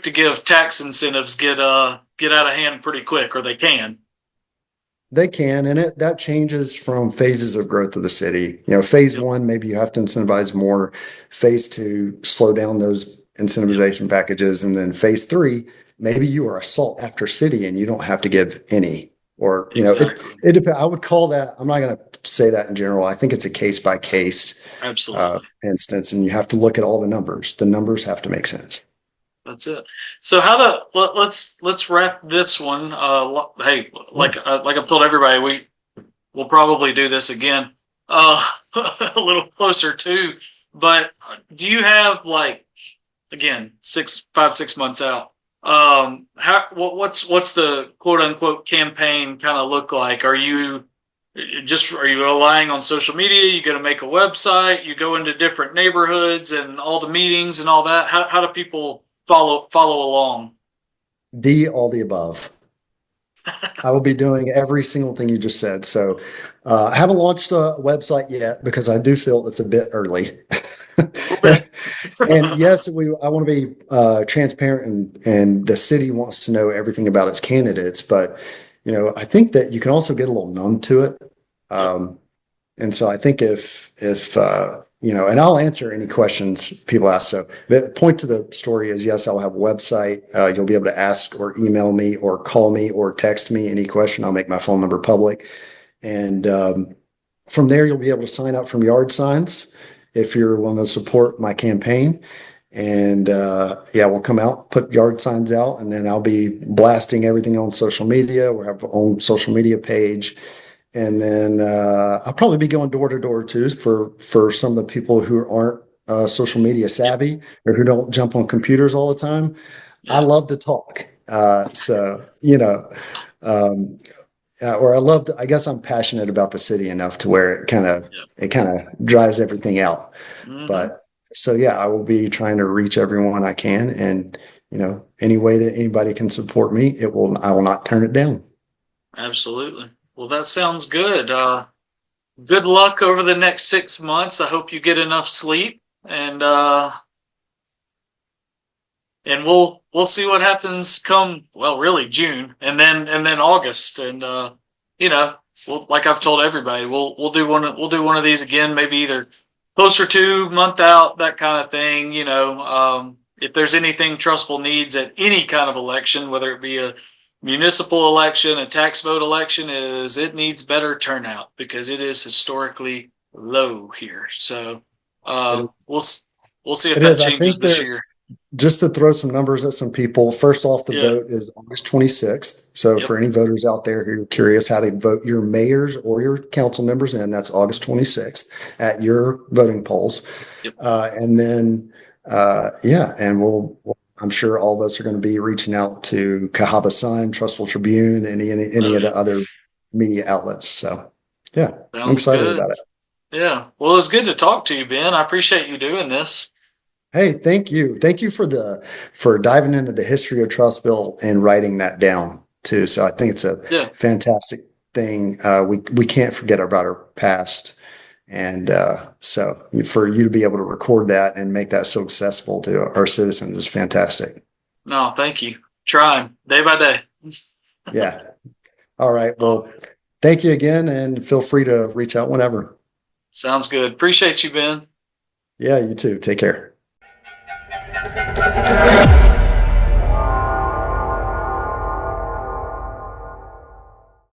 S1: to give tax incentives get out of hand pretty quick, or they can.
S2: they can, and that changes from phases of growth of the city. Phase
S1: Yep.
S2: one, maybe you have to incentivize more. Phase two, slow down those
S1: Yep.
S2: incentivization packages, and then phase three, maybe you are a sought after city and you don't have to give any. Or
S1: Exactly.
S2: it depends. I would call that. I'm not going to say that in general. I think it's a case by case
S1: Absolutely.
S2: instance, and you have to look at all the numbers. The numbers have to make sense.
S1: That's it. So how to let's wrap this one. Hey,
S2: Yeah.
S1: like I've told everybody, we'll probably do this again, a little closer too. But do you have like again 6 months out? What's the quote unquote campaign kind of look like? Are you relying on social media? You got to make a website. You go into different neighborhoods and all the meetings and all that. How do people follow along?
S2: D, all the above. I will be doing every single thing you just said. So I haven't launched a website yet because I do feel it's a bit early.
S1: Okay.
S2: And yes, I want to be transparent, and the city wants to know everything about its candidates. But I think that you can also get a little numb to it.
S1: Yep.
S2: Um, and so I think if and I'll answer any questions people ask. So the point to the story is, yes, I'll have a website. You'll be able to ask or email me or call me or text me any question. I'll make my phone number public. And from there, you'll be able to sign up from yard signs if you're willing to support my campaign. And yeah, we'll come out, put yard signs out, and then I'll be blasting everything on social media. We'll have our own social media page. And then I'll probably be going door to door too for some of the people who aren't social media
S1: Yeah.
S2: savvy or who don't jump on computers all the time. I
S1: Yeah.
S2: love to talk. Um, or I guess I'm passionate about the city enough to where
S1: Yeah.
S2: it kind of drives everything out.
S1: Mm-hmm.
S2: But so yeah, I will be trying to reach everyone I can, and any way that anybody can support me, I will not turn it down.
S1: Absolutely. Well, that sounds good. Good luck over the next 6 months. I hope you get enough sleep, and we'll see what happens come, well, really June, and then August, and you know like I've told everybody, we'll do one of these again, maybe either closer to month out, that kind of thing. If there's anything Trustful needs at any kind of election, whether it be a municipal election, a tax vote election, is it needs better turnout because it is historically low here. So
S2: It
S1: uh, we'll We'll see if
S2: It
S1: that
S2: is. I think
S1: changes this year.
S2: there's just to throw some numbers at some people. First off, the
S1: Yeah.
S2: vote is August 26th. So
S1: Yep.
S2: for any voters out there who are curious how to vote your mayors or your council members in, that's August 26th at your voting polls.
S1: Yep.
S2: And then, yeah, and I'm sure all of us are going to be reaching out to Cahaba Sun, Trustful Tribune, any
S1: Oh,
S2: of
S1: yeah.
S2: the other media outlets. So, yeah, I'm
S1: Sounds
S2: excited
S1: good.
S2: about it.
S1: Yeah. Well, it's good to talk to you, Ben. I appreciate you doing this.
S2: Hey, thank you. Thank you for diving into the history of Trustville and writing that down too. So I think it's a
S1: Yeah.
S2: fantastic thing. We can't forget about our past. And so for you to be able to record that and make that so accessible to our citizens is fantastic.
S1: No, thank you. Trying day by day.
S2: Yeah. All right. Well, thank you again and feel free to reach out whenever.
S1: Sounds good. Appreciate you, Ben.
S2: Yeah, you too. Take care.